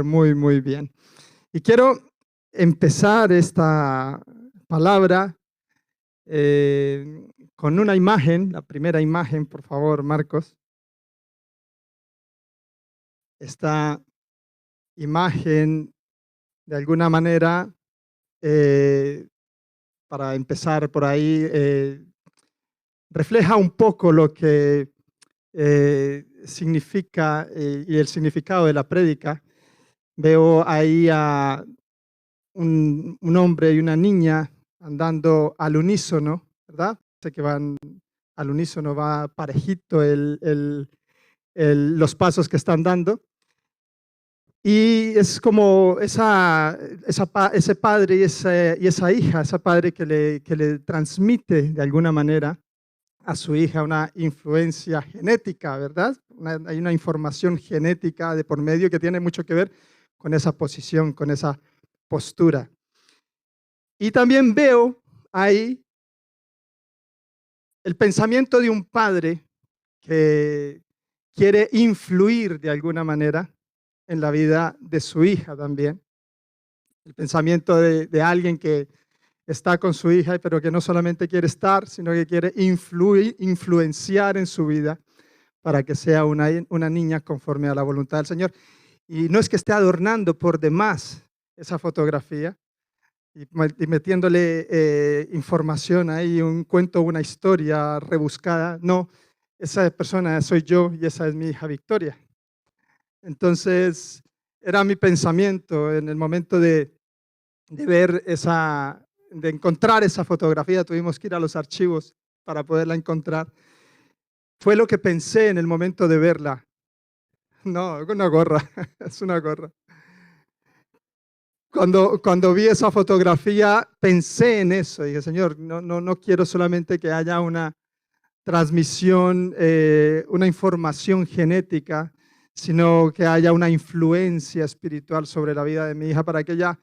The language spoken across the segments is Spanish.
Muy, muy bien. Y quiero empezar esta palabra con una imagen, la primera imagen, por favor, Marcos. Esta imagen, de alguna manera, para empezar por ahí, refleja un poco lo que significa y el significado de la prédica. Veo ahí a un hombre y una niña andando al unísono, ¿verdad? Sé que van al unísono, va parejito los pasos que están dando. Y es como ese padre y esa hija, esa padre que le transmite de alguna manera a su hija una influencia genética, ¿verdad? Hay una información genética de por medio que tiene mucho que ver con esa posición, con esa postura. Y también veo ahí el pensamiento de un padre que quiere influir de alguna manera en la vida de su hija también. El pensamiento de alguien que está con su hija, pero que no solamente quiere estar, sino que quiere influenciar en su vida para que sea una niña conforme a la voluntad del Señor. Y no es que esté adornando por demás esa fotografía y metiéndole información ahí, un cuento, una historia rebuscada. No, esa persona soy yo y esa es mi hija Victoria. Entonces, era mi pensamiento en el momento de ver de encontrar esa fotografía. Tuvimos que ir a los archivos para poderla encontrar. Fue lo que pensé en el momento de verla. No, una gorra, es una gorra. Cuando vi esa fotografía, pensé en eso. Dije, Señor, no quiero solamente que haya una transmisión, una información genética, sino que haya una influencia espiritual sobre la vida de mi hija para que ella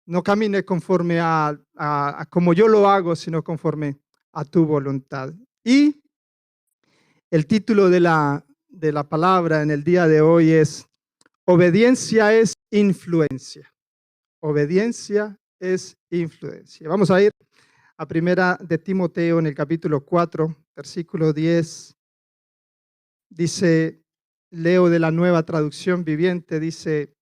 no camine conforme a como yo lo hago, sino conforme a tu voluntad. Y el título de la palabra en el día de hoy es Obediencia es influencia. Obediencia es influencia. Vamos a ir a primera de Timoteo en el capítulo 4, versículo 10. Dice, leo de la Nueva Traducción Viviente, dice,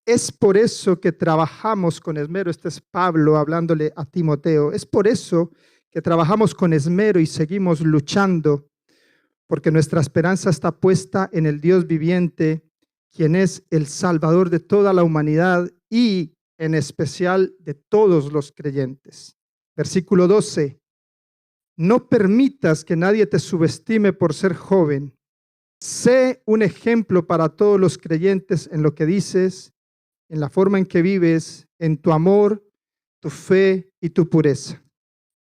es por eso que trabajamos con esmero. Este es Pablo hablándole a Timoteo. Es por eso que trabajamos con esmero y seguimos luchando, porque nuestra esperanza está puesta en el Dios viviente, quien es el Salvador de toda la humanidad y en especial de todos los creyentes. Versículo 12. No permitas que nadie te subestime por ser joven. Sé un ejemplo para todos los creyentes en lo que dices, en la forma en que vives, en tu amor, tu fe y tu pureza.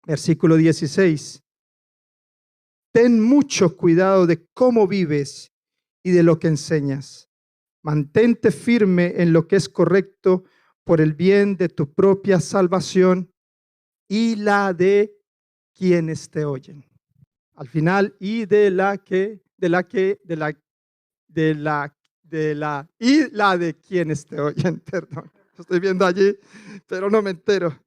Versículo 16. Ten mucho cuidado de cómo vives y de lo que enseñas. Mantente firme en lo que es correcto por el bien de tu propia salvación y la de quienes te oyen. Al final, y y la de quienes te oyen, perdón. Estoy viendo allí, pero no me entero.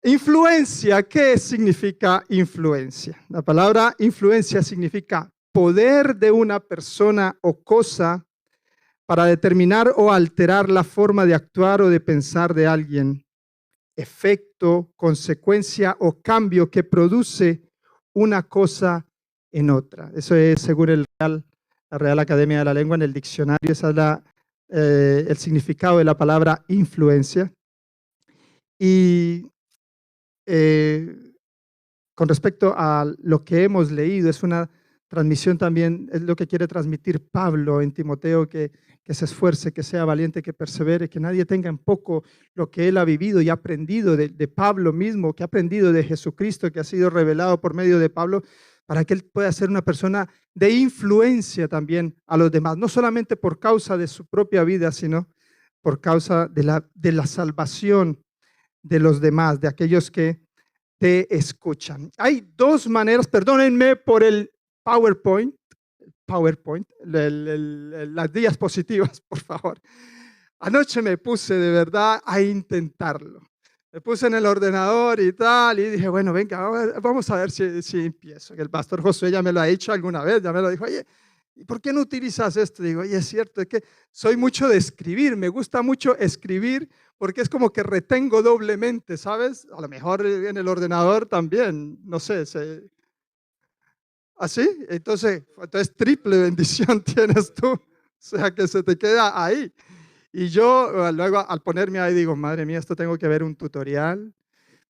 Influencia, ¿qué significa influencia? La palabra influencia significa poder de una persona o cosa para determinar o alterar la forma de actuar o de pensar de alguien, efecto, consecuencia o cambio que produce una cosa en otra. Eso es según la Real Academia de la Lengua en el diccionario. Esa es el significado de la palabra influencia. Y con respecto a lo que hemos leído, es una transmisión también, es lo que quiere transmitir Pablo en Timoteo, que se esfuerce, que sea valiente, que persevere, que nadie tenga en poco lo que él ha vivido y aprendido de Pablo mismo, que ha aprendido de Jesucristo, que ha sido revelado por medio de Pablo, para que él pueda ser una persona de influencia también a los demás, no solamente por causa de su propia vida, sino por causa de la salvación de los demás, de aquellos que te escuchan. Hay dos maneras, perdónenme por el PowerPoint, PowerPoint, las diapositivas, por favor. Anoche me puse de verdad a intentarlo. Me puse en el ordenador y tal, y dije, bueno, venga, vamos a ver si empiezo. El pastor Josué ya me lo ha dicho alguna vez, ya me lo dijo, oye, ¿y por qué no utilizas esto? Digo, oye, es cierto, es que soy mucho de escribir, me gusta mucho escribir porque es como que retengo doblemente, ¿sabes? A lo mejor en el ordenador también, no sé, ¿así? Entonces triple bendición tienes tú, o sea, que se te queda ahí. Y yo luego al ponerme ahí digo, madre mía, esto tengo que ver un tutorial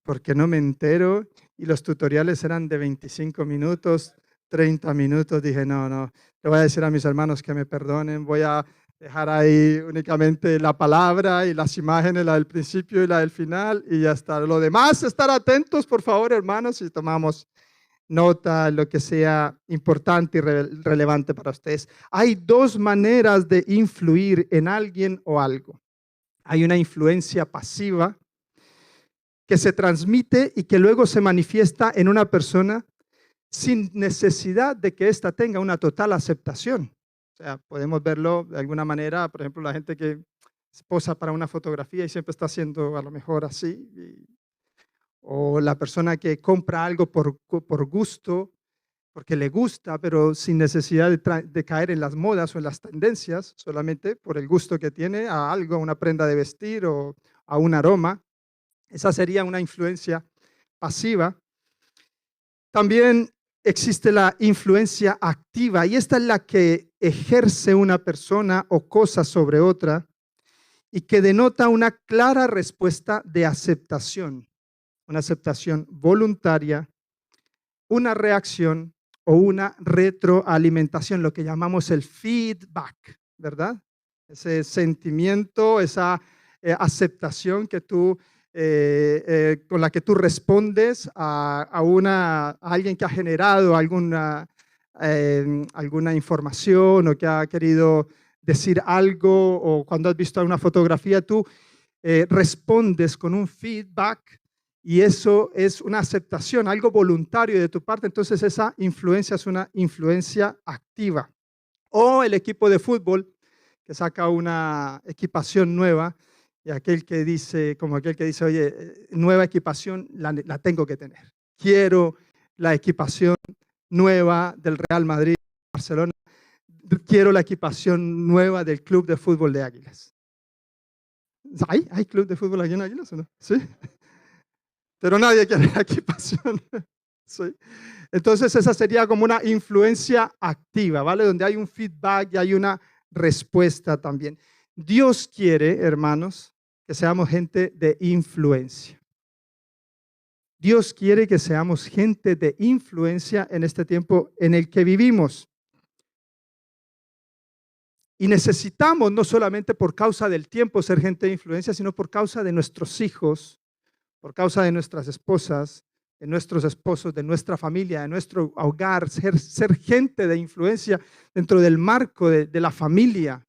porque no me entero. Y los tutoriales eran de 25 minutos, 30 minutos. Dije, no, no, le voy a decir a mis hermanos que me perdonen. Voy a dejar ahí únicamente la palabra y las imágenes, la del principio y la del final. Y ya está. Lo demás, estar atentos, por favor, hermanos, y tomamos nota, lo que sea importante y relevante para ustedes. Hay dos maneras de influir en alguien o algo. Hay una influencia pasiva que se transmite y que luego se manifiesta en una persona sin necesidad de que ésta tenga una total aceptación. O sea, podemos verlo de alguna manera, por ejemplo, la gente que se posa para una fotografía y siempre está haciendo a lo mejor así, o la persona que compra algo por gusto, porque le gusta, pero sin necesidad de caer en las modas o en las tendencias, solamente por el gusto que tiene a algo, a una prenda de vestir o a un aroma. Esa sería una influencia pasiva. También existe la influencia activa y esta es la que ejerce una persona o cosa sobre otra y que denota una clara respuesta de aceptación, una aceptación voluntaria, una reacción o una retroalimentación, lo que llamamos el feedback, ¿verdad? Ese sentimiento, esa aceptación que tú, con la que tú respondes a alguien que ha generado alguna información o que ha querido decir algo, o cuando has visto una fotografía, tú respondes con un feedback. Y eso es una aceptación, algo voluntario de tu parte. Entonces esa influencia es una influencia activa. O el equipo de fútbol que saca una equipación nueva y aquel que dice, como aquel que dice, oye, nueva equipación la tengo que tener. Quiero la equipación nueva del Real Madrid, Barcelona. Quiero la equipación nueva del Club de Fútbol de Águilas. ¿Hay club de fútbol aquí en Águilas o no? Sí. Pero nadie quiere la equipación. ¿Sí? Entonces esa sería como una influencia activa, ¿vale? Donde hay un feedback y hay una respuesta también. Dios quiere, hermanos, que seamos gente de influencia. Dios quiere que seamos gente de influencia en este tiempo en el que vivimos. Y necesitamos no solamente por causa del tiempo ser gente de influencia, sino por causa de nuestros hijos, por causa de nuestras esposas, de nuestros esposos, de nuestra familia, de nuestro hogar, ser gente de influencia dentro del marco de la familia.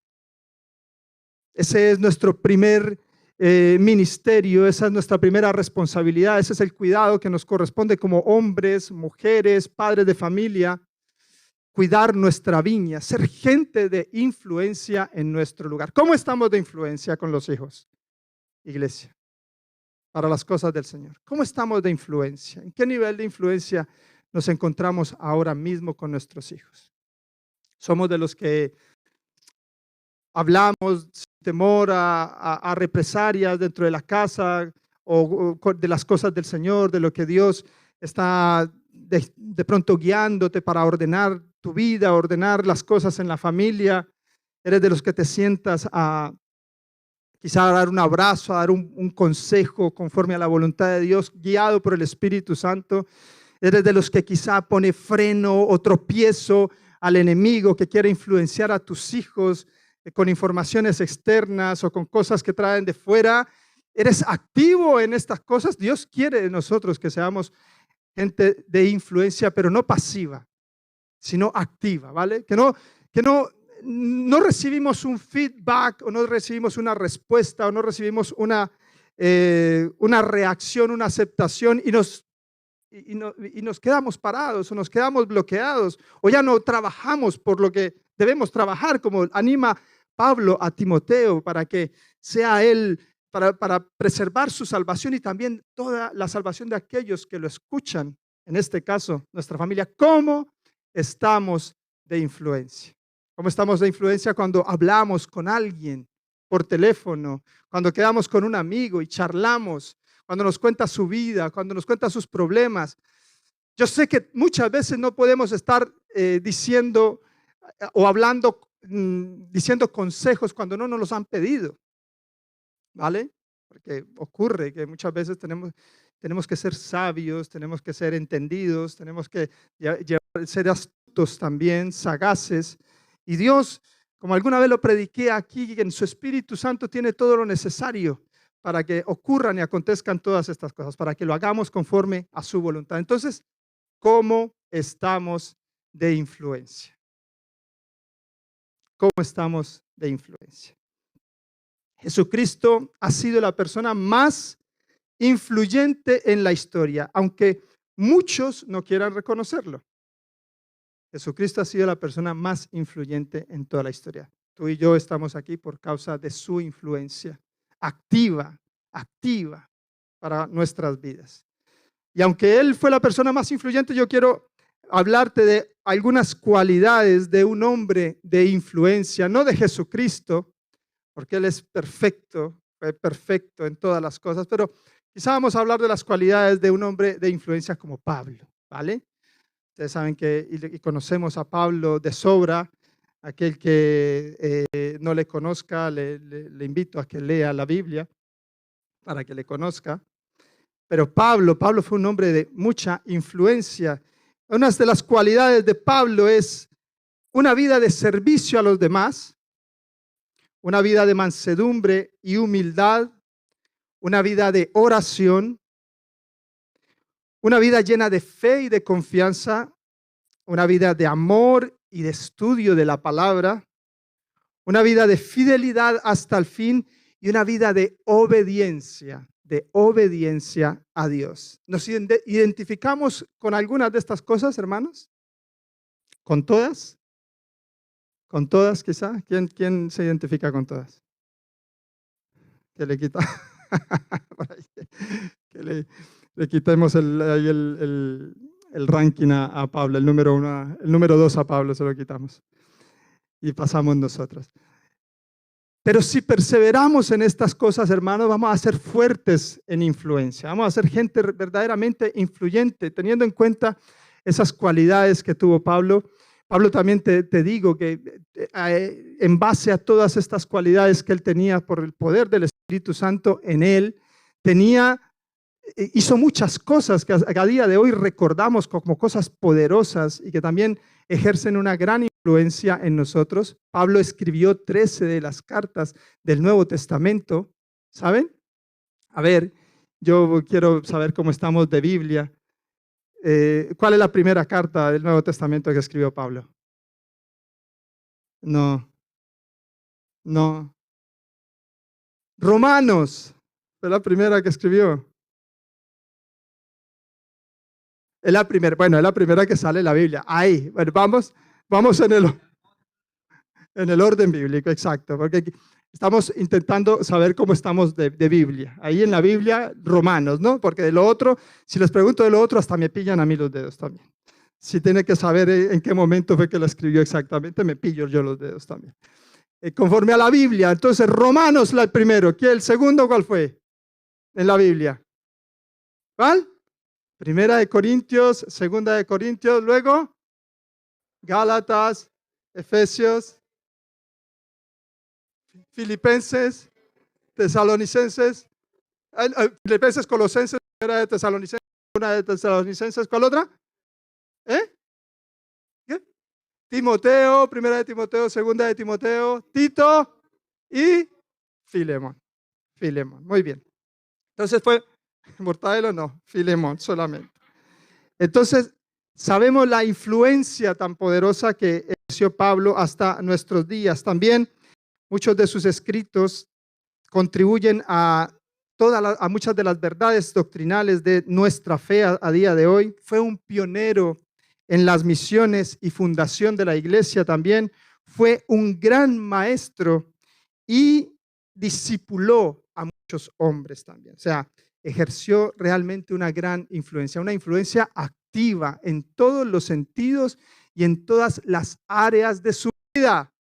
Ese es nuestro primer ministerio, esa es nuestra primera responsabilidad, ese es el cuidado que nos corresponde como hombres, mujeres, padres de familia, cuidar nuestra viña, ser gente de influencia en nuestro lugar. ¿Cómo estamos de influencia con los hijos, iglesia? Para las cosas del Señor. ¿Cómo estamos de influencia? ¿En qué nivel de influencia nos encontramos ahora mismo con nuestros hijos? Somos de los que hablamos sin temor a represalias dentro de la casa o de las cosas del Señor, de lo que Dios está de pronto guiándote para ordenar tu vida, ordenar las cosas en la familia. Eres de los que te sientas a quizá dar un abrazo, a dar un consejo conforme a la voluntad de Dios, guiado por el Espíritu Santo. Eres de los que quizá pone freno o tropiezo al enemigo que quiere influenciar a tus hijos con informaciones externas o con cosas que traen de fuera. Eres activo en estas cosas. Dios quiere de nosotros que seamos gente de influencia, pero no pasiva, sino activa, ¿vale? Que no recibimos un feedback o no recibimos una respuesta o no recibimos una reacción, una aceptación y y nos quedamos parados o nos quedamos bloqueados o ya no trabajamos por lo que debemos trabajar, como anima Pablo a Timoteo para que sea él, para preservar su salvación y también toda la salvación de aquellos que lo escuchan, en este caso, nuestra familia. ¿Cómo estamos de influencia? ¿Cómo estamos de influencia cuando hablamos con alguien por teléfono, cuando quedamos con un amigo y charlamos, cuando nos cuenta su vida, cuando nos cuenta sus problemas? Yo sé que muchas veces no podemos estar diciendo o hablando, diciendo consejos cuando no nos los han pedido, ¿vale? Porque ocurre que muchas veces tenemos que ser sabios, tenemos que ser entendidos, tenemos que ser astutos también, sagaces. Y Dios, como alguna vez lo prediqué aquí, que en su Espíritu Santo tiene todo lo necesario para que ocurran y acontezcan todas estas cosas, para que lo hagamos conforme a su voluntad. Entonces, ¿cómo estamos de influencia? ¿Cómo estamos de influencia? Jesucristo ha sido la persona más influyente en la historia, aunque muchos no quieran reconocerlo. Jesucristo ha sido la persona más influyente en toda la historia. Tú y yo estamos aquí por causa de su influencia activa para nuestras vidas. Y aunque Él fue la persona más influyente, yo quiero hablarte de algunas cualidades de un hombre de influencia, no de Jesucristo, porque Él es perfecto, fue perfecto en todas las cosas, pero quizá vamos a hablar de las cualidades de un hombre de influencia como Pablo, ¿vale? Ustedes saben que y conocemos a Pablo de sobra. Aquel que no le conozca, le invito a que lea la Biblia para que le conozca. Pero Pablo fue un hombre de mucha influencia. Una de las cualidades de Pablo es una vida de servicio a los demás, una vida de mansedumbre y humildad, una vida de oración, una vida llena de fe y de confianza, una vida de amor y de estudio de la palabra, una vida de fidelidad hasta el fin y una vida de obediencia a Dios. ¿Nos identificamos con algunas de estas cosas, hermanos? ¿Con todas? ¿Con todas quizá? ¿Quién se identifica con todas? Que le quita. que le quitemos el ranking a Pablo, el número 1, el número 2 a Pablo se lo quitamos y pasamos nosotros. Pero si perseveramos en estas cosas, hermanos, vamos a ser fuertes en influencia, vamos a ser gente verdaderamente influyente, teniendo en cuenta esas cualidades que tuvo Pablo. Pablo, también te digo que en base a todas estas cualidades que él tenía por el poder del Espíritu Santo en él, hizo muchas cosas que a día de hoy recordamos como cosas poderosas y que también ejercen una gran influencia en nosotros. Pablo escribió 13 de las cartas del Nuevo Testamento, ¿saben? A ver, yo quiero saber cómo estamos de Biblia. ¿Cuál es la primera carta del Nuevo Testamento que escribió Pablo? No. Romanos, fue la primera que escribió. Es la primera que sale en la Biblia. Ahí, bueno, vamos en el orden bíblico, exacto, porque estamos intentando saber cómo estamos de Biblia. Ahí en la Biblia, Romanos, ¿no? Porque de lo otro, si les pregunto de lo otro, hasta me pillan a mí los dedos también. Si tiene que saber en qué momento fue que lo escribió exactamente, me pillo yo los dedos también. Conforme a la Biblia, entonces Romanos el primero. ¿El segundo cuál fue en la Biblia? ¿Cuál? Primera de Corintios, segunda de Corintios, luego Gálatas, Efesios, Filipenses, Tesalonicenses, Filipenses, Colosenses, primera de Tesalonicenses, una de Tesalonicenses, ¿cuál otra? ¿Qué? Timoteo, primera de Timoteo, segunda de Timoteo, Tito y Filemón. Muy bien. Entonces fue Mortadelo, no, Filemón solamente. Entonces, sabemos la influencia tan poderosa que ejerció Pablo hasta nuestros días. También muchos de sus escritos contribuyen a a muchas de las verdades doctrinales de nuestra fe a día de hoy. Fue un pionero en las misiones y fundación de la iglesia también. Fue un gran maestro y discipuló a muchos hombres también. O sea, ejerció realmente una gran influencia, una influencia activa en todos los sentidos y en todas las áreas de su vida.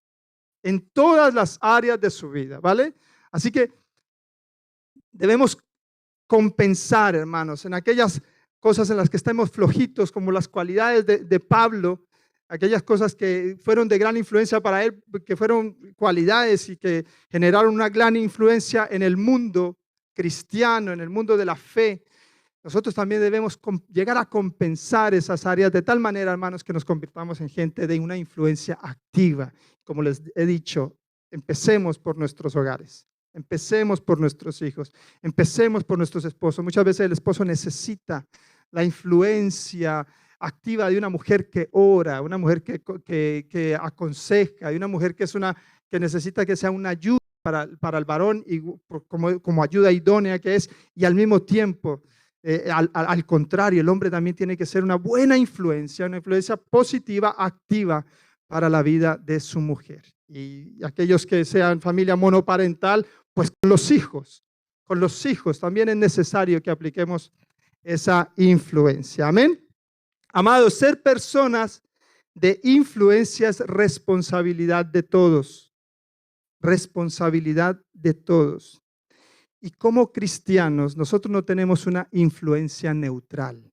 En todas las áreas de su vida, ¿vale? Así que debemos compensar, hermanos, en aquellas cosas en las que estemos flojitos, como las cualidades de Pablo, aquellas cosas que fueron de gran influencia para él, que fueron cualidades y que generaron una gran influencia en el mundo cristiano, en el mundo de la fe. Nosotros también debemos llegar a compensar esas áreas de tal manera, hermanos, que nos convirtamos en gente de una influencia activa. Como les he dicho, empecemos por nuestros hogares. Empecemos por nuestros hijos, empecemos por nuestros esposos. Muchas veces el esposo necesita la influencia activa de una mujer que ora, una mujer que aconseja, y una mujer que necesita que sea una ayuda para el varón, y como ayuda idónea que es, y al mismo tiempo, al contrario, el hombre también tiene que ser una buena influencia, una influencia positiva, activa para la vida de su mujer. Y aquellos que sean familia monoparental, pues con los hijos también es necesario que apliquemos esa influencia. Amén. Amados, ser personas de influencia es responsabilidad de todos. Responsabilidad de todos. Y como cristianos, nosotros no tenemos una influencia neutral.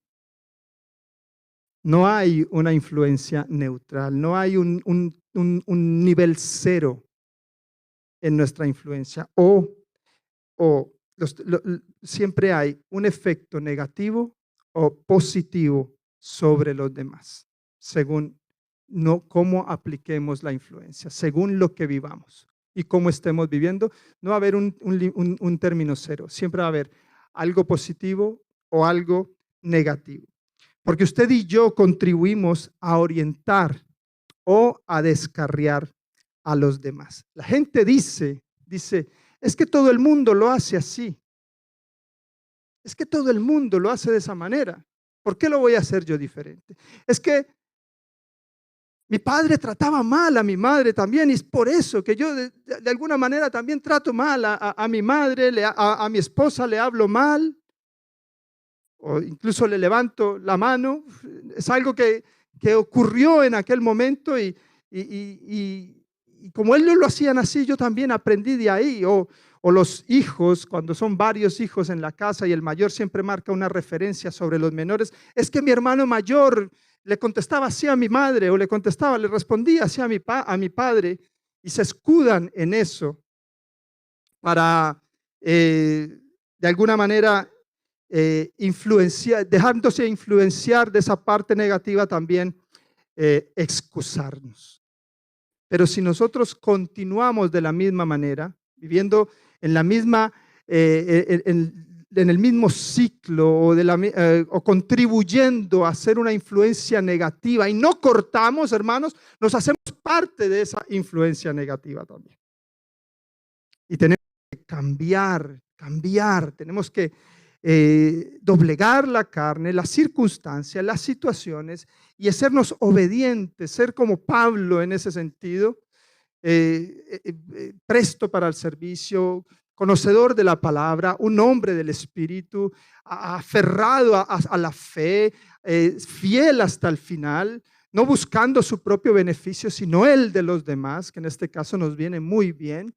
No hay una influencia neutral, no hay un nivel cero en nuestra influencia, siempre hay un efecto negativo o positivo sobre los demás, según cómo apliquemos la influencia, según lo que vivamos y cómo estemos viviendo. No va a haber un término cero, siempre va a haber algo positivo o algo negativo. Porque usted y yo contribuimos a orientar o a descarriar a los demás. La gente dice, es que todo el mundo lo hace así. Es que todo el mundo lo hace de esa manera. ¿Por qué lo voy a hacer yo diferente? Es que mi padre trataba mal a mi madre también, y es por eso que yo de alguna manera también trato mal a mi madre, a mi esposa le hablo mal, o incluso le levanto la mano. Es algo que ocurrió en aquel momento, y como él lo hacían así, yo también aprendí de ahí. O los hijos, cuando son varios hijos en la casa y el mayor siempre marca una referencia sobre los menores, es que mi hermano mayor le contestaba así a mi madre, o le respondía así a mi padre, y se escudan en eso para de alguna manera dejándose influenciar de esa parte negativa también, excusarnos. Pero si nosotros continuamos de la misma manera, viviendo en la misma, en el mismo ciclo, o contribuyendo a hacer una influencia negativa, y no cortamos, hermanos, nos hacemos parte de esa influencia negativa también. Y tenemos que cambiar, tenemos que doblegar la carne, las circunstancias, las situaciones, y hacernos obedientes, ser como Pablo en ese sentido, presto para el servicio, conocedor de la palabra, un hombre del Espíritu, aferrado a la fe, fiel hasta el final, no buscando su propio beneficio, sino el de los demás, que en este caso nos viene muy bien.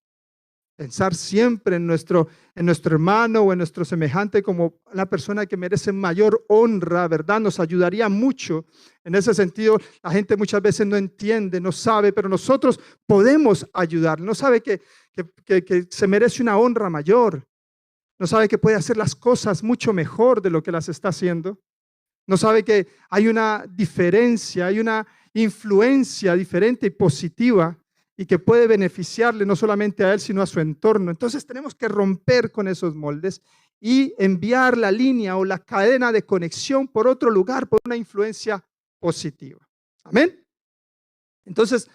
Pensar siempre en nuestro hermano o en nuestro semejante como una persona que merece mayor honra, ¿verdad? Nos ayudaría mucho. En ese sentido, la gente muchas veces no entiende, no sabe, pero nosotros podemos ayudar. No sabe que se merece una honra mayor. No sabe que puede hacer las cosas mucho mejor de lo que las está haciendo. No sabe que hay una diferencia, hay una influencia diferente y positiva, y que puede beneficiarle no solamente a él, sino a su entorno. Entonces tenemos que romper con esos moldes y enviar la línea o la cadena de conexión por otro lugar, por una influencia positiva. Amén. Entonces,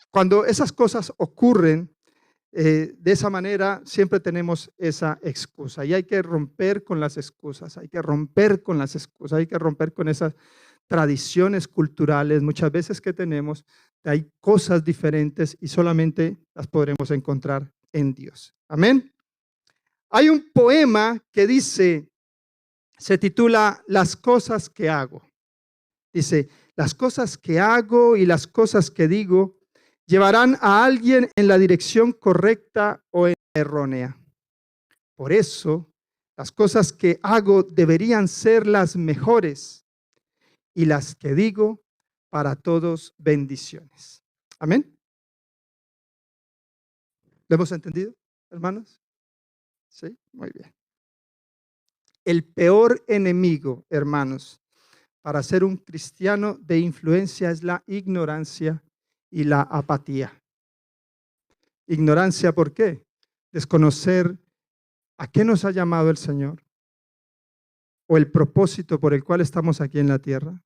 cuando esas cosas ocurren, De esa manera siempre tenemos esa excusa y hay que romper con las excusas, hay que romper con las excusas, hay que romper con esas tradiciones culturales muchas veces que tenemos. Hay cosas diferentes y solamente las podremos encontrar en Dios. Amén. Hay un poema que dice, se titula Las cosas que hago. Dice, las cosas que hago y las cosas que digo llevarán a alguien en la dirección correcta o en la errónea. Por eso, las cosas que hago deberían ser las mejores y las que digo para todos bendiciones. Amén. ¿Lo hemos entendido, hermanos? Sí, muy bien. El peor enemigo, hermanos, para ser un cristiano de influencia es la ignorancia y la apatía. Ignorancia, ¿por qué? Desconocer a qué nos ha llamado el Señor o el propósito por el cual estamos aquí en la tierra.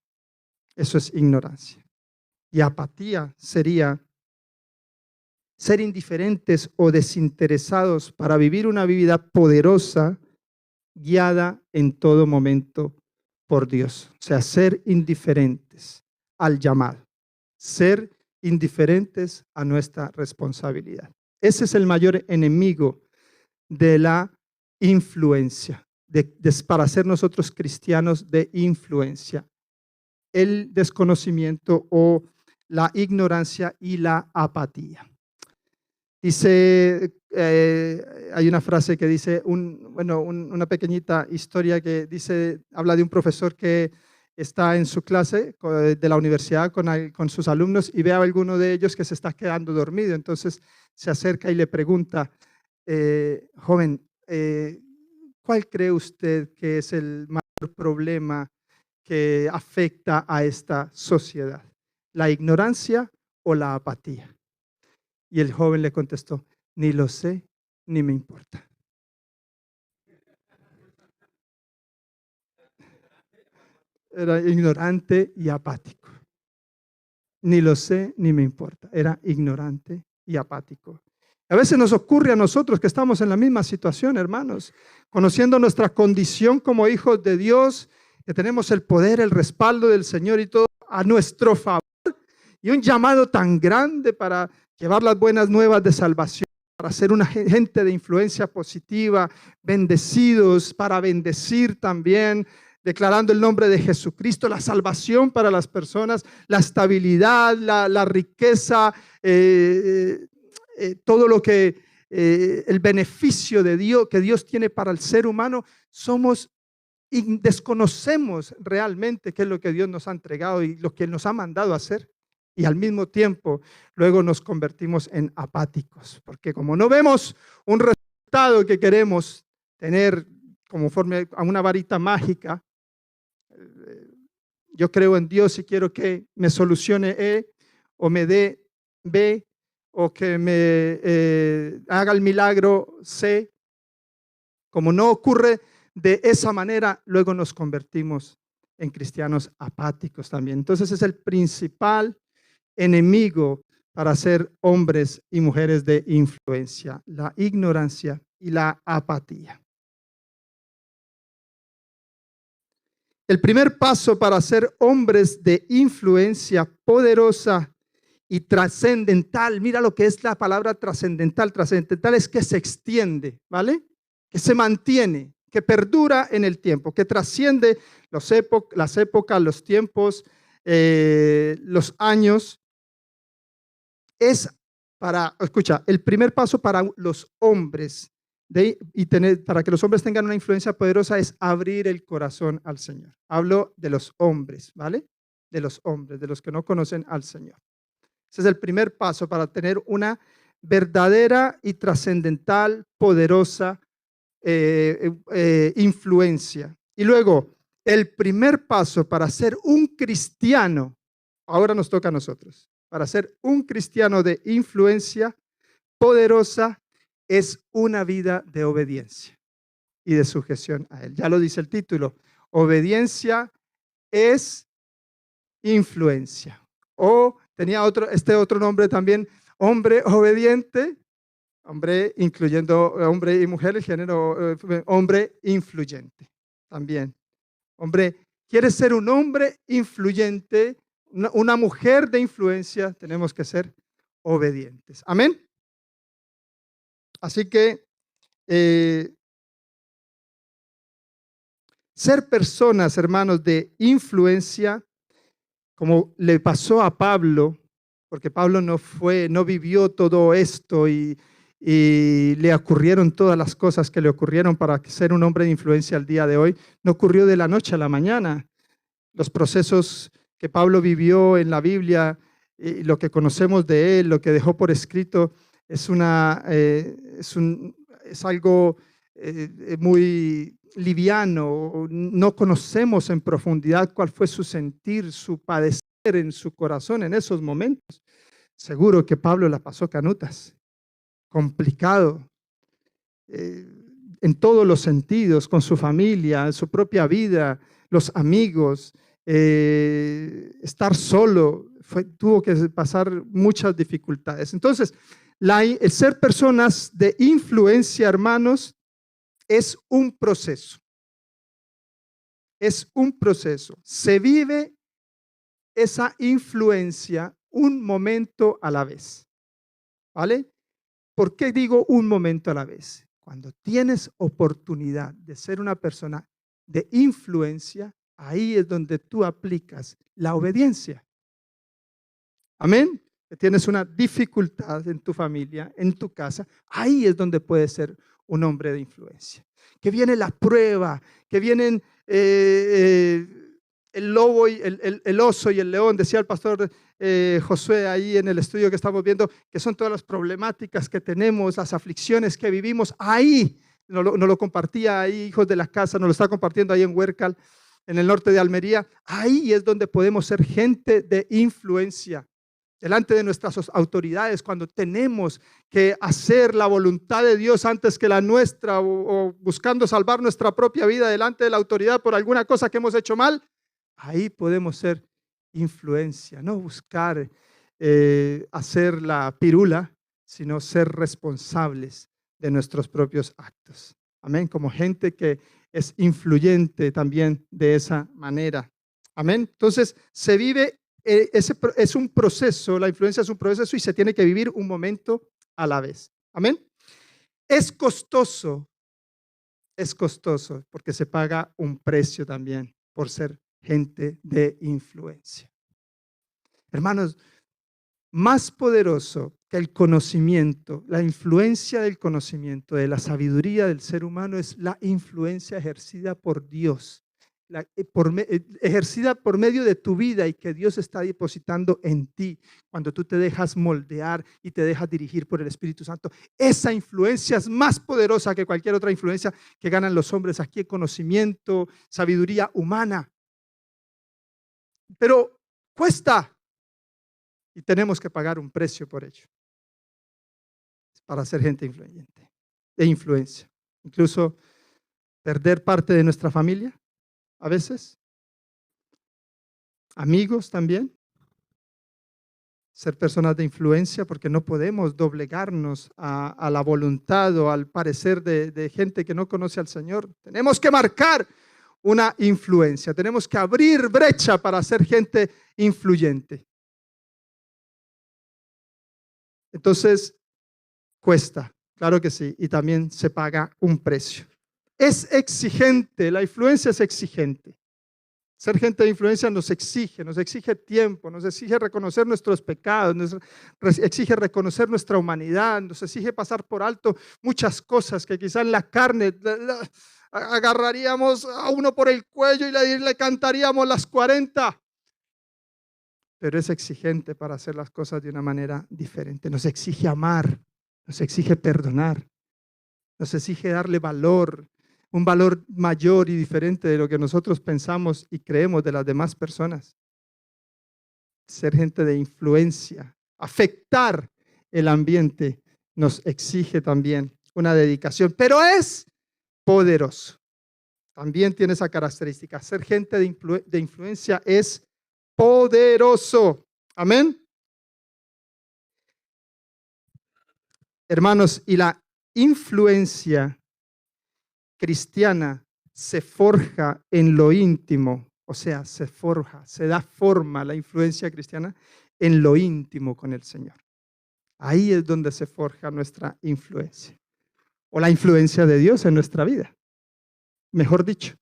Eso es ignorancia. Y apatía sería ser indiferentes o desinteresados para vivir una vida poderosa, guiada en todo momento por Dios. O sea, ser indiferentes al llamado, ser indiferentes a nuestra responsabilidad. Ese es el mayor enemigo de la influencia, para ser nosotros cristianos de influencia. El desconocimiento o la ignorancia y la apatía. Dice, hay una frase que dice, una pequeñita historia que dice, habla de un profesor que está en su clase de la universidad con sus alumnos y ve a alguno de ellos que se está quedando dormido. Entonces se acerca y le pregunta, joven, ¿cuál cree usted que es el mayor problema que afecta a esta sociedad? ¿La ignorancia o la apatía? Y el joven le contestó, ni lo sé, ni me importa. Era ignorante y apático. Ni lo sé, ni me importa. Era ignorante y apático. A veces nos ocurre a nosotros que estamos en la misma situación, hermanos, conociendo nuestra condición como hijos de Dios, que tenemos el poder, el respaldo del Señor y todo a nuestro favor, y un llamado tan grande para llevar las buenas nuevas de salvación, para ser una gente de influencia positiva, bendecidos, para bendecir también, declarando el nombre de Jesucristo, la salvación para las personas, la estabilidad, la riqueza, todo lo que, el beneficio de Dios, que Dios tiene para el ser humano. Somos y desconocemos realmente qué es lo que Dios nos ha entregado y lo que nos ha mandado a hacer. Y al mismo tiempo, luego nos convertimos en apáticos, porque como no vemos un resultado que queremos tener conforme a una varita mágica, yo creo en Dios y quiero que me solucione E o me dé B o que me haga el milagro C. Como no ocurre de esa manera, luego nos convertimos en cristianos apáticos también. Entonces es el principal enemigo para ser hombres y mujeres de influencia, la ignorancia y la apatía. El primer paso para ser hombres de influencia poderosa y trascendental, mira lo que es la palabra trascendental. Trascendental es que se extiende, ¿vale? Que se mantiene, que perdura en el tiempo, que trasciende las épocas, los tiempos, los años. Es escucha, el primer paso para los hombres para que los hombres tengan una influencia poderosa es abrir el corazón al Señor. Hablo de los hombres, ¿vale? De los hombres, de los que no conocen al Señor. Ese es el primer paso para tener una verdadera y trascendental, poderosa influencia. Y luego, el primer paso para ser un cristiano, ahora nos toca a nosotros, para ser un cristiano de influencia poderosa, es una vida de obediencia y de sujeción a Él. Ya lo dice el título, obediencia es influencia. O tenía otro nombre también, hombre obediente, Hombre, incluyendo hombre y mujer, el género hombre influyente también. Hombre, ¿quieres ser un hombre influyente, una mujer de influencia? Tenemos que ser obedientes. Amén. Así que ser personas, hermanos, de influencia, como le pasó a Pablo, porque Pablo no vivió todo esto y le ocurrieron todas las cosas que le ocurrieron para ser un hombre de influencia al día de hoy. No ocurrió de la noche a la mañana. Los procesos que Pablo vivió en la Biblia, lo que conocemos de él, lo que dejó por escrito, es algo muy liviano. No conocemos en profundidad cuál fue su sentir, su padecer en su corazón en esos momentos. Seguro que Pablo la pasó canutas, complicado, en todos los sentidos, con su familia, su propia vida, los amigos, estar solo, tuvo que pasar muchas dificultades. Entonces, el ser personas de influencia, hermanos, es un proceso. Es un proceso. Se vive esa influencia un momento a la vez. ¿Vale? ¿Por qué digo un momento a la vez? Cuando tienes oportunidad de ser una persona de influencia, ahí es donde tú aplicas la obediencia. Amén. Que tienes una dificultad en tu familia, en tu casa, ahí es donde puedes ser un hombre de influencia. Que viene la prueba, que vienen el lobo y el oso y el león, decía el pastor Josué ahí en el estudio que estamos viendo, que son todas las problemáticas que tenemos, las aflicciones que vivimos. Ahí nos lo compartía ahí, hijos de la casa, nos lo está compartiendo ahí en Huércal, en el norte de Almería. Ahí es donde podemos ser gente de influencia delante de nuestras autoridades, cuando tenemos que hacer la voluntad de Dios antes que la nuestra, o buscando salvar nuestra propia vida delante de la autoridad por alguna cosa que hemos hecho mal. Ahí podemos ser influencia, no buscar hacer la pirula, sino ser responsables de nuestros propios actos. Amén, como gente que es influyente también de esa manera. Amén. Entonces, se vive, es un proceso, la influencia es un proceso y se tiene que vivir un momento a la vez. Amén. Es costoso porque se paga un precio también por ser gente de influencia. Hermanos, más poderoso que el conocimiento, la influencia del conocimiento, de la sabiduría del ser humano, es la influencia ejercida por Dios, ejercida por medio de tu vida y que Dios está depositando en ti cuando tú te dejas moldear y te dejas dirigir por el Espíritu Santo. Esa influencia es más poderosa que cualquier otra influencia que ganan los hombres aquí, conocimiento, sabiduría humana. Pero cuesta y tenemos que pagar un precio por ello para ser gente influyente, de influencia. Incluso perder parte de nuestra familia a veces, amigos también, ser personas de influencia porque no podemos doblegarnos a la voluntad o al parecer de gente que no conoce al Señor. Tenemos que marcar una influencia, tenemos que abrir brecha para ser gente influyente. Entonces, cuesta, claro que sí, y también se paga un precio. Es exigente, la influencia es exigente. Ser gente de influencia nos exige tiempo, nos exige reconocer nuestros pecados, nos exige reconocer nuestra humanidad, nos exige pasar por alto muchas cosas que quizás en la carne agarraríamos a uno por el cuello y le cantaríamos las 40. Pero es exigente para hacer las cosas de una manera diferente. Nos exige amar, nos exige perdonar, nos exige darle valor, un valor mayor y diferente de lo que nosotros pensamos y creemos de las demás personas. Ser gente de influencia, afectar el ambiente, nos exige también una dedicación, pero es poderoso. También tiene esa característica. Ser gente de influencia es poderoso. Amén. Hermanos, y la influencia cristiana se forja en lo íntimo, o sea, se forja, se da forma la influencia cristiana en lo íntimo con el Señor. Ahí es donde se forja nuestra influencia, o la influencia de Dios en nuestra vida. Mejor dicho,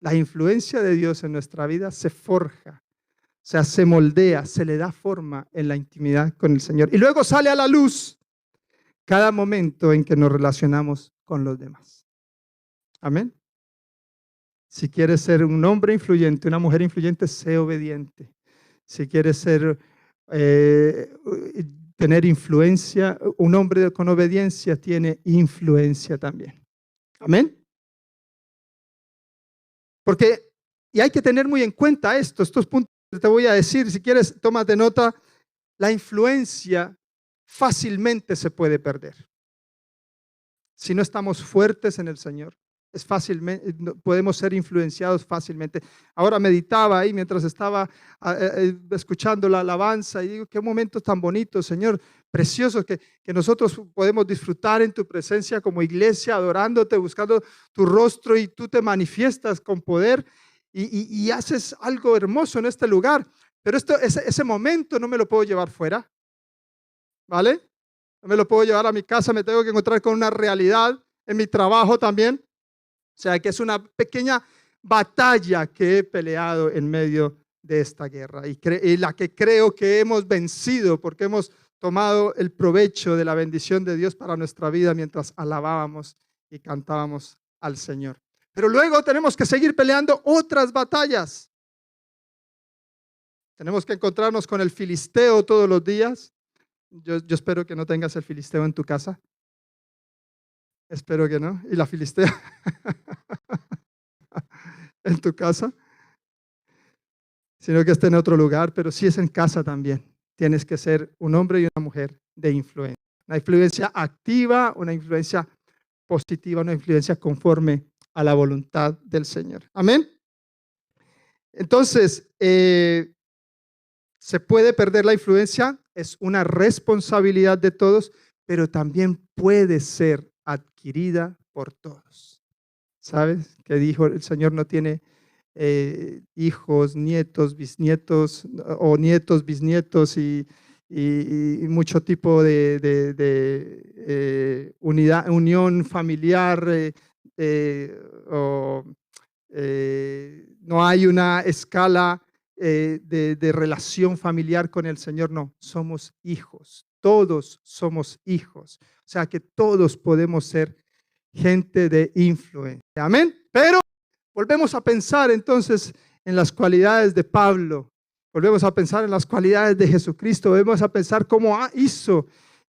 la influencia de Dios en nuestra vida se forja, o sea, se moldea, se le da forma en la intimidad con el Señor. Y luego sale a la luz cada momento en que nos relacionamos con los demás. Amén. Si quieres ser un hombre influyente, una mujer influyente, sé obediente. Si quieres ser, tener influencia, un hombre con obediencia tiene influencia también. Amén. Porque, y hay que tener muy en cuenta estos puntos que te voy a decir. Si quieres, tómate nota. La influencia fácilmente se puede perder. Si no estamos fuertes en el Señor, es fácilmente, podemos ser influenciados fácilmente. Ahora meditaba ahí mientras estaba escuchando la alabanza y digo, qué momentos tan bonitos, Señor, preciosos que nosotros podemos disfrutar en tu presencia como iglesia, adorándote, buscando tu rostro y tú te manifiestas con poder y haces algo hermoso en este lugar. Pero ese momento no me lo puedo llevar fuera, ¿vale? No me lo puedo llevar a mi casa, me tengo que encontrar con una realidad en mi trabajo también. O sea, que es una pequeña batalla que he peleado en medio de esta guerra y la que creo que hemos vencido porque hemos tomado el provecho de la bendición de Dios para nuestra vida mientras alabábamos y cantábamos al Señor. Pero luego tenemos que seguir peleando otras batallas. Tenemos que encontrarnos con el filisteo todos los días. Yo espero que no tengas el filisteo en tu casa. Espero que no. Y la filistea en tu casa, sino que esté en otro lugar, pero si es en casa también. Tienes que ser un hombre y una mujer de influencia. Una influencia activa, una influencia positiva, una influencia conforme a la voluntad del Señor. Amén. Entonces, se puede perder la influencia, es una responsabilidad de todos, pero también puede ser adquirida por todos. ¿Sabes? Que dijo el Señor no tiene hijos, nietos, bisnietos o nietos, bisnietos y mucho tipo de unión familiar no hay una escala de relación familiar con el Señor, no, somos hijos, todos somos hijos, o sea que todos podemos ser gente de influencia, amén. Pero volvemos a pensar entonces en las cualidades de Pablo, volvemos a pensar en las cualidades de Jesucristo, volvemos a pensar cómo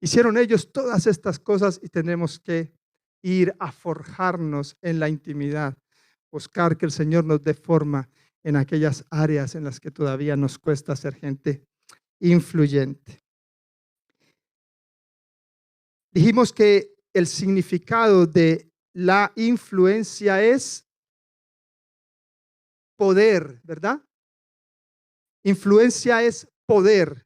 hicieron ellos todas estas cosas y tenemos que ir a forjarnos en la intimidad, buscar que el Señor nos dé forma en aquellas áreas en las que todavía nos cuesta ser gente influyente. Dijimos que el significado de la influencia es poder, ¿verdad? Influencia es poder.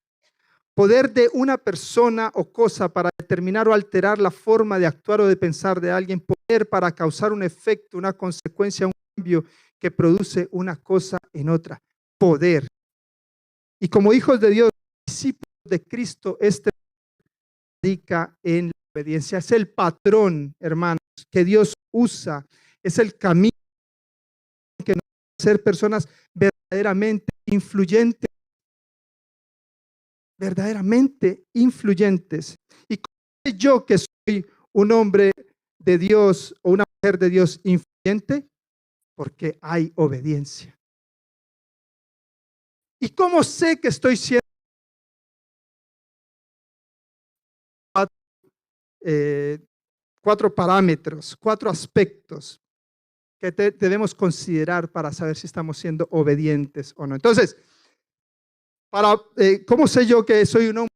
Poder de una persona o cosa para determinar o alterar la forma de actuar o de pensar de alguien. Poder para causar un efecto, una consecuencia, un cambio que produce una cosa en otra. Poder. Y como hijos de Dios, discípulos de Cristo, este radica en la obediencia. Es el patrón, hermanos, que Dios usa. Es el camino que nos hace ser personas verdaderamente influyentes. Verdaderamente influyentes. Y ¿cómo sé yo que soy un hombre de Dios o una mujer de Dios influyente? Porque hay obediencia. ¿Y cómo sé que estoy siendo cuatro parámetros, cuatro aspectos que debemos considerar para saber si estamos siendo obedientes o no? Entonces, ¿cómo sé yo que soy un hombre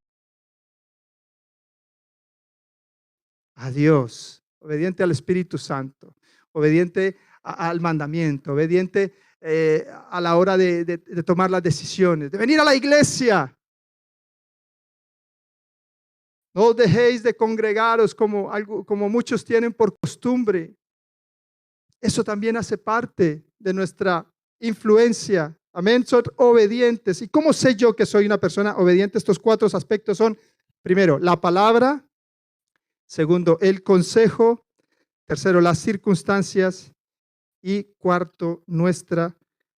a Dios, obediente al Espíritu Santo, obediente al mandamiento, obediente a la hora de tomar las decisiones, de venir a la iglesia? No os dejéis de congregaros como muchos tienen por costumbre. Eso también hace parte de nuestra influencia. Amén. Son obedientes. ¿Y cómo sé yo que soy una persona obediente? Estos 4 aspectos son, primero, la palabra. Segundo, el consejo. Tercero, las circunstancias. Y cuarto, nuestra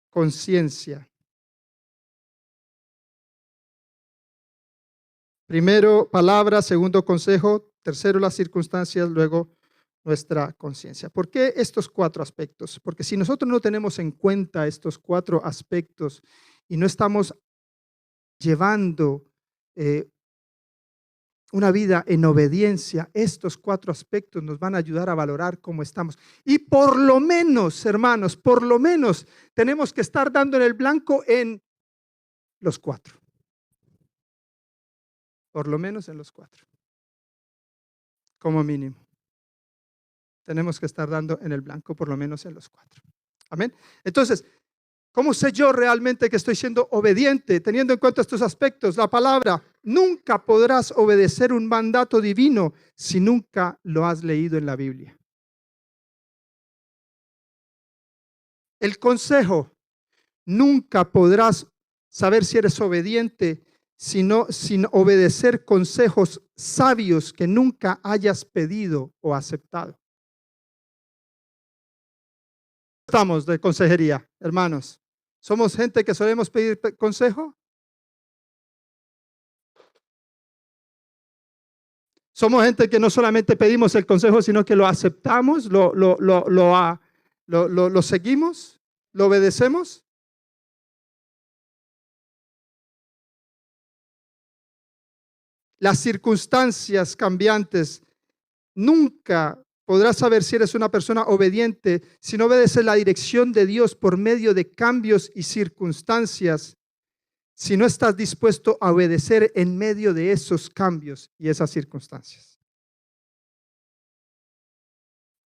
conciencia. Primero, palabra. Segundo, consejo. Tercero, las circunstancias. Luego, nuestra conciencia. ¿Por qué estos 4 aspectos? Porque si nosotros no tenemos en cuenta estos 4 aspectos y no estamos llevando una vida en obediencia, estos 4 aspectos nos van a ayudar a valorar cómo estamos. Y por lo menos, hermanos, por lo menos tenemos que estar dando en el blanco en los 4. Por lo menos en los 4. Como mínimo. Tenemos que estar dando en el blanco por lo menos en los 4. Amén. Entonces, ¿cómo sé yo realmente que estoy siendo obediente? Teniendo en cuenta estos aspectos, la palabra, nunca podrás obedecer un mandato divino si nunca lo has leído en la Biblia. El consejo, nunca podrás saber si eres obediente sin obedecer consejos sabios que nunca hayas pedido o aceptado. Estamos de consejería, hermanos. ¿Somos gente que solemos pedir consejo? Somos gente que no solamente pedimos el consejo, sino que lo aceptamos, lo seguimos, lo obedecemos. Las circunstancias cambiantes, nunca podrás saber si eres una persona obediente si no obedeces la dirección de Dios por medio de cambios y circunstancias, si no estás dispuesto a obedecer en medio de esos cambios y esas circunstancias.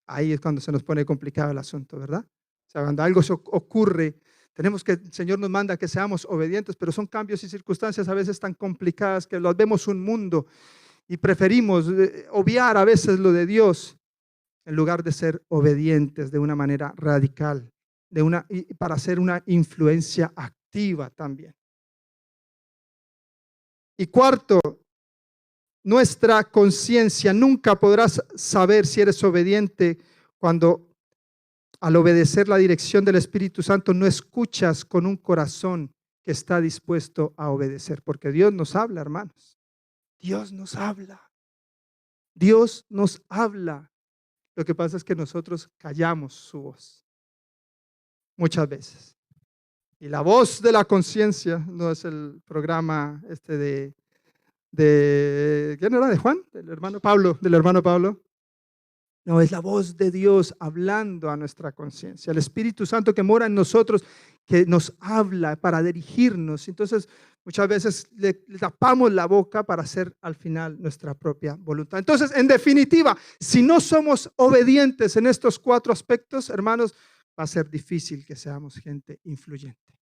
Ahí es cuando se nos pone complicado el asunto, ¿verdad? O sea, cuando algo ocurre, el Señor nos manda que seamos obedientes, pero son cambios y circunstancias a veces tan complicadas que los vemos un mundo y preferimos obviar a veces lo de Dios en lugar de ser obedientes de una manera radical, para hacer una influencia activa también. Y cuarto, nuestra conciencia. Nunca podrás saber si eres obediente cuando al obedecer la dirección del Espíritu Santo no escuchas con un corazón que está dispuesto a obedecer, porque Dios nos habla, hermanos. Dios nos habla. Dios nos habla. Lo que pasa es que nosotros callamos su voz muchas veces. Y la voz de la conciencia no es el programa ¿quién era? ¿De Juan? Del hermano Pablo. No, es la voz de Dios hablando a nuestra conciencia. El Espíritu Santo que mora en nosotros, que nos habla para dirigirnos. Entonces, muchas veces le tapamos la boca para hacer al final nuestra propia voluntad. Entonces, en definitiva, si no somos obedientes en estos 4 aspectos, hermanos, va a ser difícil que seamos gente influyente.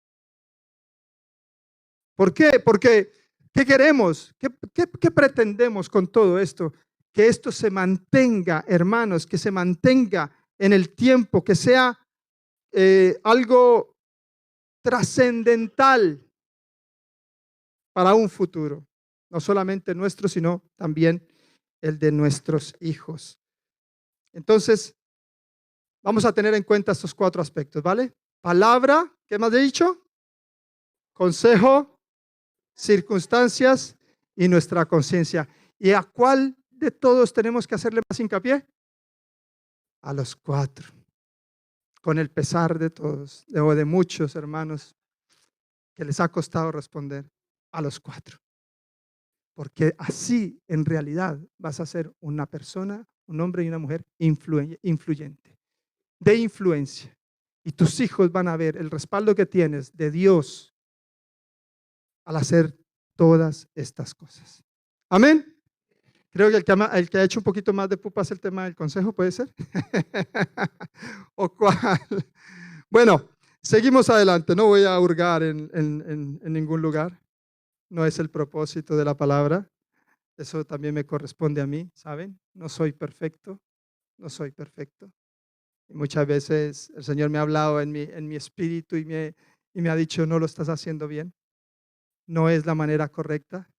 ¿Por qué? Porque, ¿qué queremos? ¿Qué pretendemos con todo esto? Que esto se mantenga, hermanos, que se mantenga en el tiempo, que sea algo trascendental para un futuro, no solamente nuestro, sino también el de nuestros hijos. Entonces, vamos a tener en cuenta estos 4 aspectos, ¿vale? Palabra, ¿qué más he dicho? Consejo, circunstancias y nuestra conciencia. ¿Y a cuál de todos tenemos que hacerle más hincapié? A los 4. Con el pesar de todos, o de muchos hermanos que les ha costado responder, a los 4. Porque así en realidad vas a ser una persona, un hombre y una mujer influyente, de influencia. Y tus hijos van a ver el respaldo que tienes de Dios al hacer todas estas cosas. Amén. Creo que el que ha hecho un poquito más de pupa es el tema del consejo, ¿puede ser? ¿O cuál? Bueno, seguimos adelante. No voy a hurgar en ningún lugar. No es el propósito de la palabra. Eso también me corresponde a mí, ¿saben? No soy perfecto, no soy perfecto. Y muchas veces el Señor me ha hablado en mi espíritu y me ha dicho, no lo estás haciendo bien, no es la manera correcta.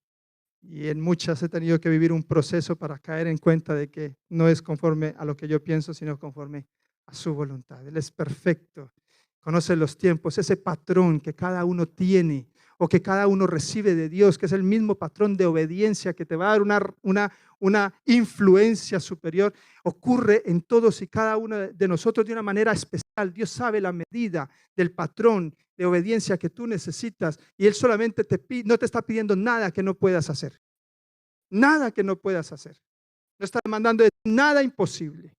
Y en muchas he tenido que vivir un proceso para caer en cuenta de que no es conforme a lo que yo pienso, sino conforme a su voluntad. Él es perfecto, conoce los tiempos, ese patrón que cada uno tiene o que cada uno recibe de Dios, que es el mismo patrón de obediencia que te va a dar una influencia superior, ocurre en todos y cada uno de nosotros de una manera especial. Dios sabe la medida del patrón de obediencia que tú necesitas y Él solamente no te está pidiendo nada que no puedas hacer. Nada que no puedas hacer. No está demandando nada imposible.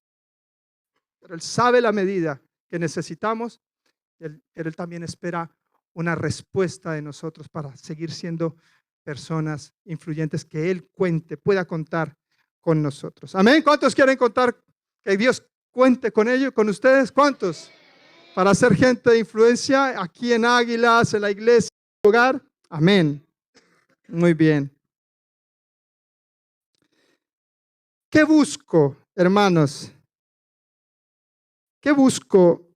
Pero Él sabe la medida que necesitamos. Pero Él también espera una respuesta de nosotros para seguir siendo personas influyentes que Él pueda contar con nosotros. Amén. ¿Cuántos quieren contar que Dios cuente con ellos, con ustedes? ¿Cuántos? Para ser gente de influencia aquí en Águilas, en la iglesia, en el hogar. Amén. Muy bien. ¿Qué busco, hermanos? ¿Qué busco?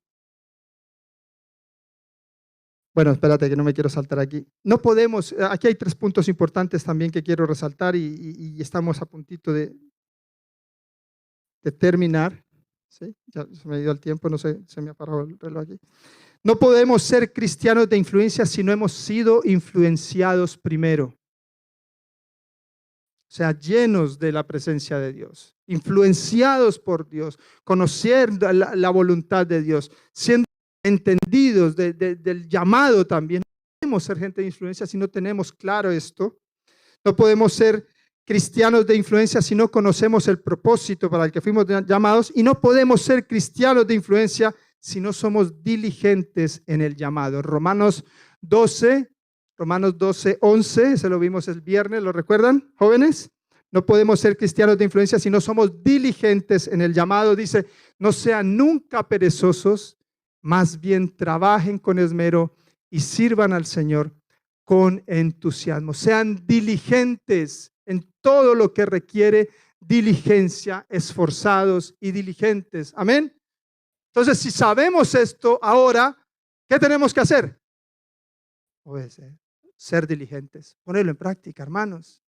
Bueno, espérate que no me quiero saltar aquí. No podemos, aquí hay 3 puntos importantes también que quiero resaltar y estamos a puntito de terminar. ¿Sí? Ya se me ha ido el tiempo, no sé, se me ha parado el reloj aquí. No podemos ser cristianos de influencia si no hemos sido influenciados primero. O sea, llenos de la presencia de Dios, influenciados por Dios, conociendo la voluntad de Dios, siendo entendidos del llamado también. No podemos ser gente de influencia si no tenemos claro esto. No podemos ser cristianos de influencia si no conocemos el propósito para el que fuimos llamados. Y no podemos ser cristianos de influencia si no somos diligentes en el llamado. Romanos 12, 11, se lo vimos el viernes, ¿lo recuerdan, jóvenes? No podemos ser cristianos de influencia si no somos diligentes en el llamado. Dice, no sean nunca perezosos, más bien trabajen con esmero y sirvan al Señor con entusiasmo. Sean diligentes en todo lo que requiere diligencia, esforzados y diligentes. Amén. Entonces, si sabemos esto ahora, ¿qué tenemos que hacer? Obedecer, ser diligentes, ponerlo en práctica, hermanos.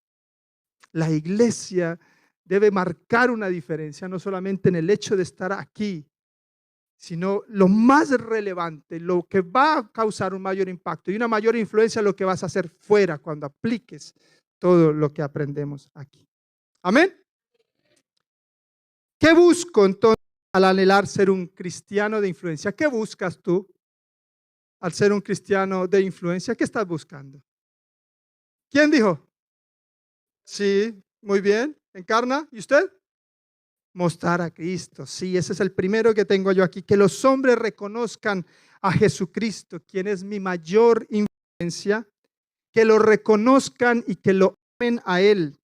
La iglesia debe marcar una diferencia, no solamente en el hecho de estar aquí, sino lo más relevante, lo que va a causar un mayor impacto y una mayor influencia, lo que vas a hacer fuera cuando apliques todo lo que aprendemos aquí. Amén. ¿Qué busco entonces al anhelar ser un cristiano de influencia? ¿Qué buscas tú al ser un cristiano de influencia? ¿Qué estás buscando? ¿Quién dijo? Sí, muy bien. ¿Encarna? ¿Y usted? Mostrar a Cristo. Sí, ese es el primero que tengo yo aquí. Que los hombres reconozcan a Jesucristo, quien es mi mayor influencia. Que lo reconozcan y que lo amen a Él.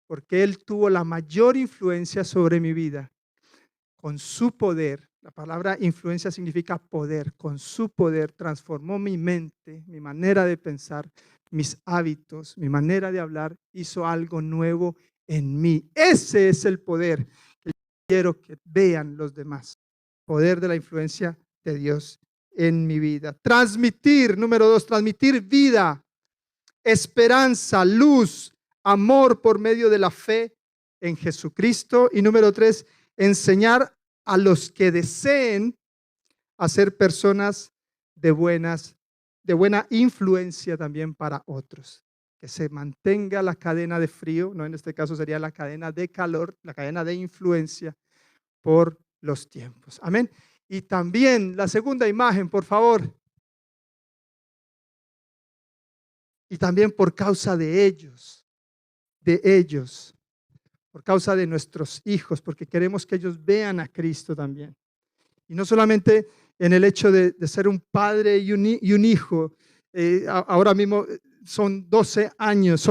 Porque Él tuvo la mayor influencia sobre mi vida. Con su poder, la palabra influencia significa poder. Con su poder transformó mi mente, mi manera de pensar, mis hábitos, mi manera de hablar. Hizo algo nuevo en mí. Ese es el poder que quiero que vean los demás. Poder de la influencia de Dios en mi vida. Transmitir, número 2, transmitir vida, esperanza, luz, amor por medio de la fe en Jesucristo. Y número 3, enseñar a los que deseen a ser personas de buena influencia también para otros. Que se mantenga la cadena de frío, no, en este caso sería la cadena de calor, la cadena de influencia por los tiempos. Amén. Y también la segunda imagen, por favor. Y también por causa de ellos, por causa de nuestros hijos, porque queremos que ellos vean a Cristo también. Y no solamente en el hecho de ser un padre y un hijo. Ahora mismo son 12 años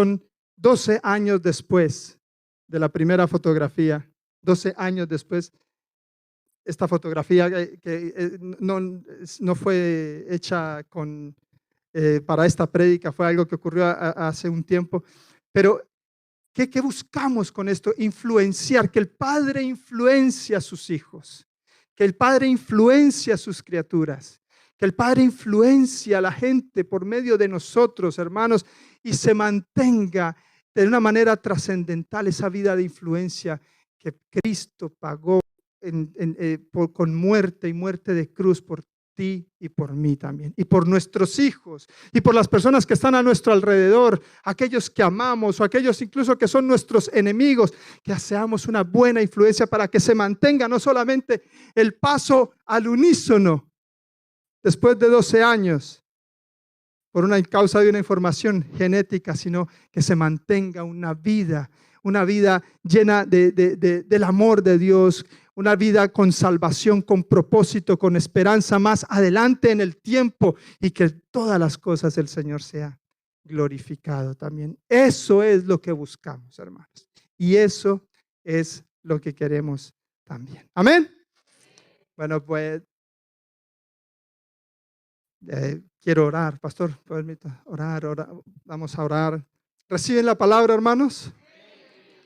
después de la primera fotografía. 12 años después, esta fotografía que no fue hecha para esta prédica, fue algo que ocurrió hace un tiempo. Pero ¿Qué buscamos con esto? Influenciar, que el Padre influencia a sus hijos, que el Padre influencia a sus criaturas, que el Padre influencia a la gente por medio de nosotros, hermanos, y se mantenga de una manera trascendental esa vida de influencia que Cristo pagó con muerte y muerte de cruz por ti y por mí también, y por nuestros hijos, y por las personas que están a nuestro alrededor, aquellos que amamos o aquellos incluso que son nuestros enemigos, que seamos una buena influencia para que se mantenga no solamente el paso al unísono después de 12 años, por una causa de una información genética, sino que se mantenga una vida llena del amor de Dios, una vida con salvación, con propósito, con esperanza más adelante en el tiempo, y que todas las cosas del Señor sea glorificado también. Eso es lo que buscamos, hermanos, y eso es lo que queremos también. Amén. Bueno, pues quiero orar, pastor, permita orar. Vamos a orar. ¿Reciben la palabra, hermanos?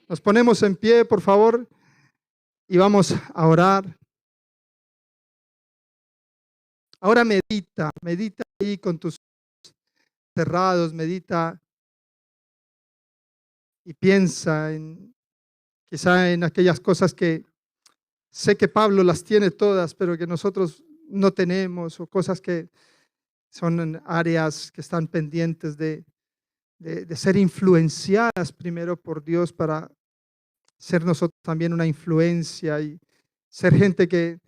Nos ponemos en pie, por favor, y vamos a orar. Ahora medita ahí con tus ojos cerrados, medita y piensa quizá en aquellas cosas que sé que Pablo las tiene todas, pero que nosotros no tenemos, o cosas que son áreas que están pendientes de ser influenciadas primero por Dios para ser nosotros también una influencia y ser gente que,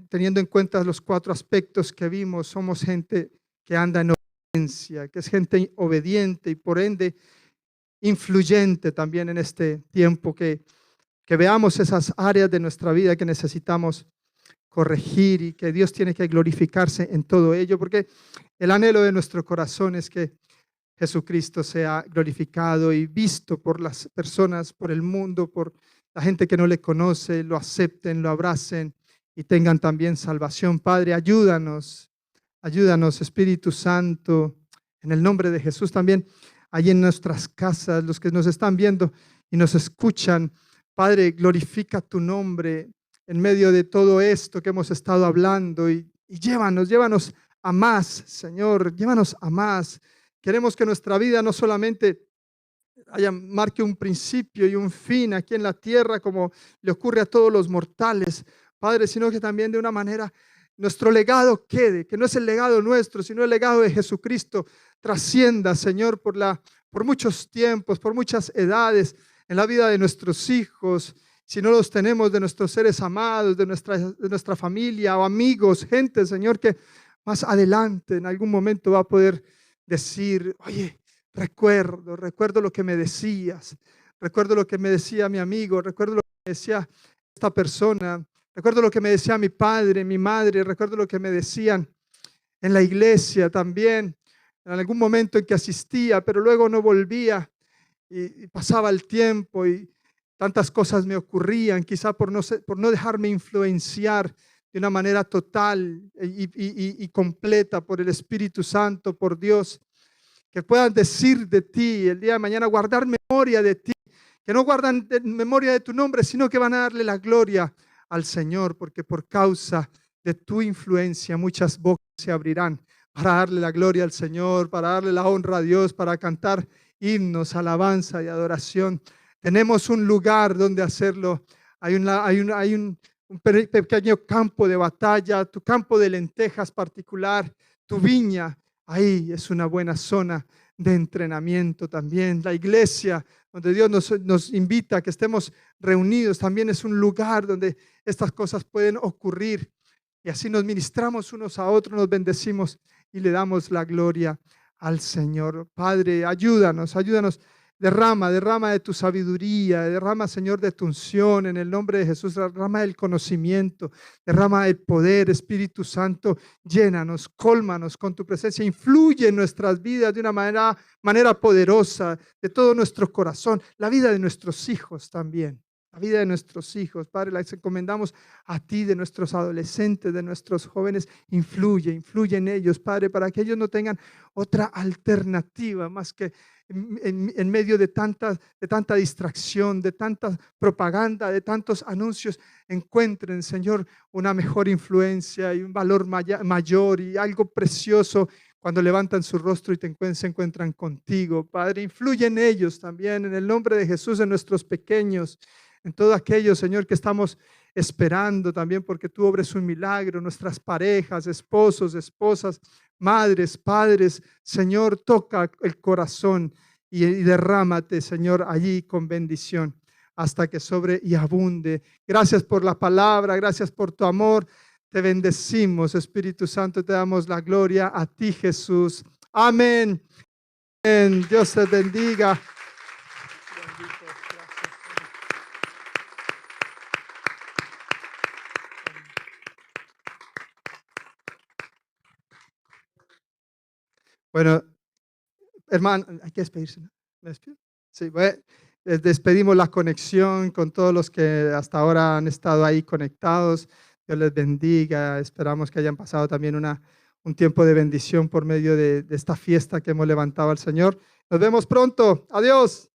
teniendo en cuenta los 4 aspectos que vimos, somos gente que anda en obediencia, que es gente obediente y por ende influyente también en este tiempo, que veamos esas áreas de nuestra vida que necesitamos corregir y que Dios tiene que glorificarse en todo ello, porque el anhelo de nuestro corazón es que Jesucristo sea glorificado y visto por las personas, por el mundo, por la gente que no le conoce, lo acepten, lo abracen y tengan también salvación. Padre, ayúdanos, Espíritu Santo, en el nombre de Jesús también, allí en nuestras casas, los que nos están viendo y nos escuchan. Padre, glorifica tu nombre en medio de todo esto que hemos estado hablando y llévanos a más, Señor, llévanos a más. Queremos que nuestra vida no solamente marque un principio y un fin aquí en la tierra como le ocurre a todos los mortales, Padre, sino que también de una manera nuestro legado quede, que no es el legado nuestro, sino el legado de Jesucristo, trascienda, Señor, por muchos tiempos, por muchas edades, en la vida de nuestros hijos, si no los tenemos, de nuestros seres amados, de nuestra familia o amigos, gente, Señor, que más adelante en algún momento va a poder decir, oye, recuerdo lo que me decías, recuerdo lo que me decía mi amigo, recuerdo lo que me decía esta persona, recuerdo lo que me decía mi padre, mi madre, recuerdo lo que me decían en la iglesia también, en algún momento en que asistía, pero luego no volvía y pasaba el tiempo y tantas cosas me ocurrían, quizá por no dejarme influenciar de una manera total y completa por el Espíritu Santo, por Dios, que puedan decir de ti el día de mañana, guardar memoria de ti, que no guardan memoria de tu nombre, sino que van a darle la gloria al Señor, porque por causa de tu influencia muchas bocas se abrirán para darle la gloria al Señor, para darle la honra a Dios, para cantar himnos, alabanza y adoración. Tenemos un lugar donde hacerlo. Hay un pequeño campo de batalla, tu campo de lentejas particular, tu viña. Ahí es una buena zona de entrenamiento también. La iglesia, donde Dios nos invita a que estemos reunidos, también es un lugar donde estas cosas pueden ocurrir. Y así nos ministramos unos a otros, nos bendecimos y le damos la gloria al Señor. Padre, ayúdanos. Derrama de tu sabiduría, derrama, Señor, de tu unción en el nombre de Jesús, derrama el conocimiento, derrama el poder, Espíritu Santo, llénanos, cólmanos con tu presencia, influye en nuestras vidas de una manera poderosa, de todo nuestro corazón, la vida de nuestros hijos también. La vida de nuestros hijos, Padre, la encomendamos a ti, de nuestros adolescentes, de nuestros jóvenes. Influye en ellos, Padre, para que ellos no tengan otra alternativa más que en medio de tanta distracción, de tanta propaganda, de tantos anuncios, encuentren, Señor, una mejor influencia y un valor mayor y algo precioso cuando levantan su rostro y se encuentran contigo. Padre, influye en ellos también, en el nombre de Jesús, en nuestros pequeños, en todo aquello, Señor, que estamos esperando también porque tú obres un milagro, nuestras parejas, esposos, esposas, madres, padres. Señor, toca el corazón y derrámate, Señor, allí con bendición hasta que sobre y abunde. Gracias por la palabra, gracias por tu amor. Te bendecimos, Espíritu Santo, te damos la gloria a ti, Jesús. Amén. Amén. Dios te bendiga. Bueno, hermano, hay que despedirse, ¿no? ¿Me despido? Sí, bueno, despedimos la conexión con todos los que hasta ahora han estado ahí conectados. Dios les bendiga. Esperamos que hayan pasado también un tiempo de bendición por medio de esta fiesta que hemos levantado al Señor. Nos vemos pronto. Adiós.